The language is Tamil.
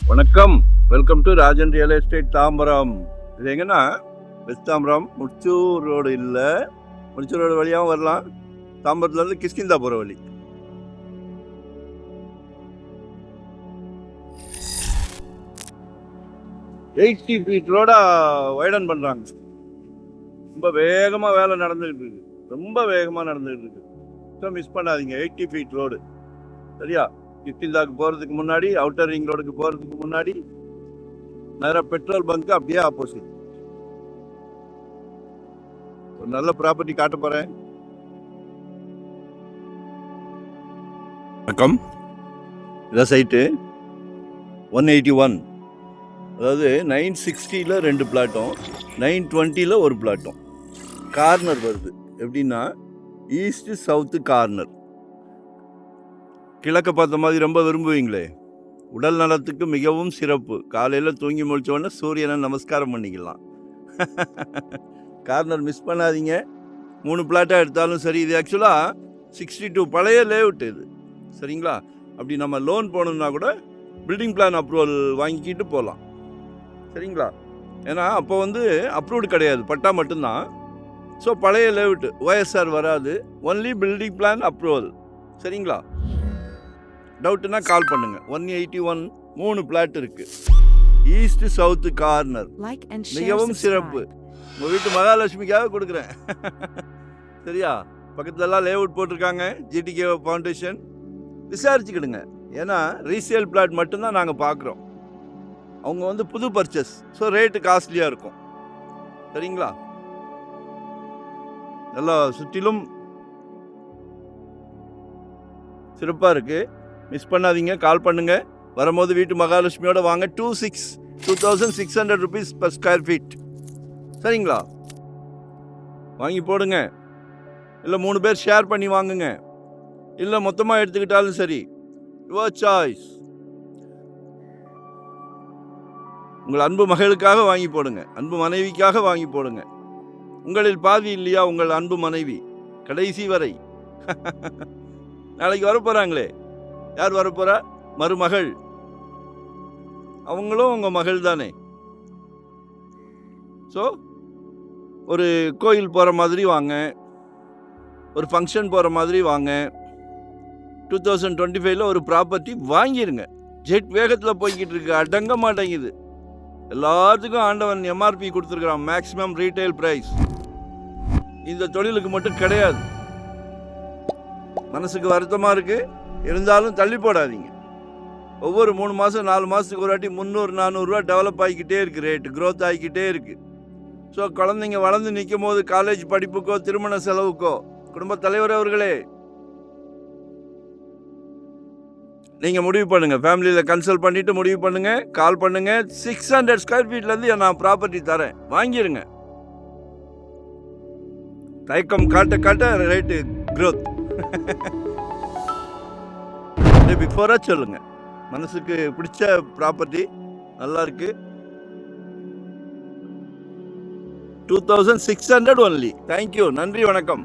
வணக்கம், welcome to Rajan real estate Tambaram. இது எங்கன்னா வெஸ்ட் தாம்பரம், முடிச்சூர் ரோடு இல்லை, முடிச்சூர் ரோடு வழியாகவும் வரலாம். தாம்பரத்துலேருந்து கிஷ்கிந்தா போகிற வழி. எயிட்டி ஃபீட் ரோடா வைடன் பண்ணுறாங்க. ரொம்ப வேகமாக வேலை நடந்துகிட்டு இருக்கு, ரொம்ப வேகமாக நடந்துகிட்டு இருக்கு. ஸோ மிஸ் பண்ணாதீங்க. 80 ஃபீட் ரோடு, சரியா? கிஷ்கிந்தாவுக்கு போகிறதுக்கு முன்னாடி, அவுட்டர் ரிங் ரோடுக்கு போகிறதுக்கு முன்னாடி நேராக பெட்ரோல் பங்க்கு அப்படியே ஆப்போசிட். ஒரு நல்ல ப்ராப்பர்ட்டி காட்ட போகிறேன். வணக்கம். இதான் சைட்டு 181, அதாவது 960 2 பிளாட்டும் 920 ஒரு பிளாட்டும். கார்னர் வருது. எப்படின்னா ஈஸ்ட் சவுத்து கார்னர். கிழக்க பார்த்த மாதிரி ரொம்ப விரும்புவீங்களே, உடல் நலத்துக்கு மிகவும் சிறப்பு. காலையில் தூங்கி முடிச்சோடனே சூரியனை நமஸ்காரம் பண்ணிக்கலாம். கார்னர் மிஸ் பண்ணாதீங்க. 3 பிளாட்டாக எடுத்தாலும் சரி. இது ஆக்சுவலாக 62 பழைய லேஅவுட் இது, சரிங்களா? அப்படி நம்ம லோன் போகணுன்னா கூட பில்டிங் பிளான் அப்ரூவல் வாங்கிக்கிட்டு போகலாம், சரிங்களா? ஏன்னா அப்போ அப்ரூவ்டு கிடையாது, பட்டா மட்டும்தான். ஸோ பழைய லேஅவுட், OSR வராது, ஒன்லி பில்டிங் பிளான் அப்ரூவல், சரிங்களா? டவுட்டுன்னா கால் பண்ணுங்க. 181 3 பிளாட் இருக்கு. ஈஸ்ட் சவுத்து கார்னர், மிகவும் சிறப்பு. உங்கள் வீட்டு மகாலட்சுமிக்காக கொடுக்குறேன். சரியா? பக்கத்துலலாம் லேஅவுட் போட்டிருக்காங்க, GTK ஃபவுண்டேஷன். விசாரிச்சுக்கிடுங்க. ஏன்னா ரீசேல் பிளாட் மட்டும்தான் நாங்கள் பார்க்குறோம். அவங்க புது பர்ச்சேஸ், ஸோ ரேட்டு காஸ்ட்லியாக இருக்கும், சரிங்களா? நல்லா சுற்றிலும் சிறப்பாக இருக்குது. மிஸ் பண்ணாதீங்க, கால் பண்ணுங்கள். வரும்போது வீட்டு மகாலட்சுமியோட வாங்க. 2600 rupees per square feet, சரிங்களா? வாங்கி போடுங்க. இல்லை 3 பேர் ஷேர் பண்ணி வாங்குங்க, இல்லை மொத்தமாக எடுத்துக்கிட்டாலும் சரி. Your choice. உங்கள் அன்பு மகளுக்காக வாங்கி போடுங்க, அன்பு மனைவிக்காக வாங்கி போடுங்க. உங்களில் பாதி இல்லையா உங்கள் அன்பு மனைவி, கடைசி வரை. நாளைக்கு வரப்போகிறாங்களே, யார் வரப்போகிறா? மருமகள். அவங்களும் உங்கள் மகள் தானே. ஸோ ஒரு கோயில் போகிற மாதிரி வாங்க, ஒரு ஃபங்க்ஷன் போகிற மாதிரி வாங்க. 2025 ஒரு ப்ராப்பர்ட்டி வாங்கிடுங்க. ஜெட் வேகத்தில் போய்கிட்டு இருக்கு, அடங்க மாட்டேங்குது. எல்லாத்துக்கும் ஆண்டவன் MRP கொடுத்துருக்குறான், மேக்ஸிமம் ரீட்டைல் ப்ரைஸ். இந்த தொழிலுக்கு மட்டும் கிடையாது. மனசுக்கு வருத்தமாக இருக்குது, இருந்தாலும் தள்ளி போடாதீங்க. ஒவ்வொரு 3 மாதம் 4 மாதத்துக்கு ஒரு வாட்டி 300-400 ரூபா டெவலப் ஆகிக்கிட்டே இருக்குது, ரேட்டு க்ரோத் ஆகிக்கிட்டே இருக்குது. ஸோ குழந்தைங்க வளர்ந்து நிற்கும் போது காலேஜ் படிப்புக்கோ திருமண செலவுக்கோ, குடும்ப தலைவர் அவர்களே, நீங்கள் முடிவு பண்ணுங்கள். ஃபேமிலியில் கன்சல்ட் பண்ணிவிட்டு முடிவு பண்ணுங்கள், கால் பண்ணுங்கள். 600 ஸ்கொயர் ஃபீட்லேருந்து நான் ப்ராப்பர்ட்டி தரேன், வாங்கிடுங்க. தயக்கம் காட்ட காட்ட ரேட்டு க்ரோத். பிஃபோராக சொல்லுங்க. மனசுக்கு பிடிச்ச ப்ராப்பர்ட்டி, நல்லா இருக்கு. 2600 ஒன்லி. தேங்க்யூ, நன்றி, வணக்கம்.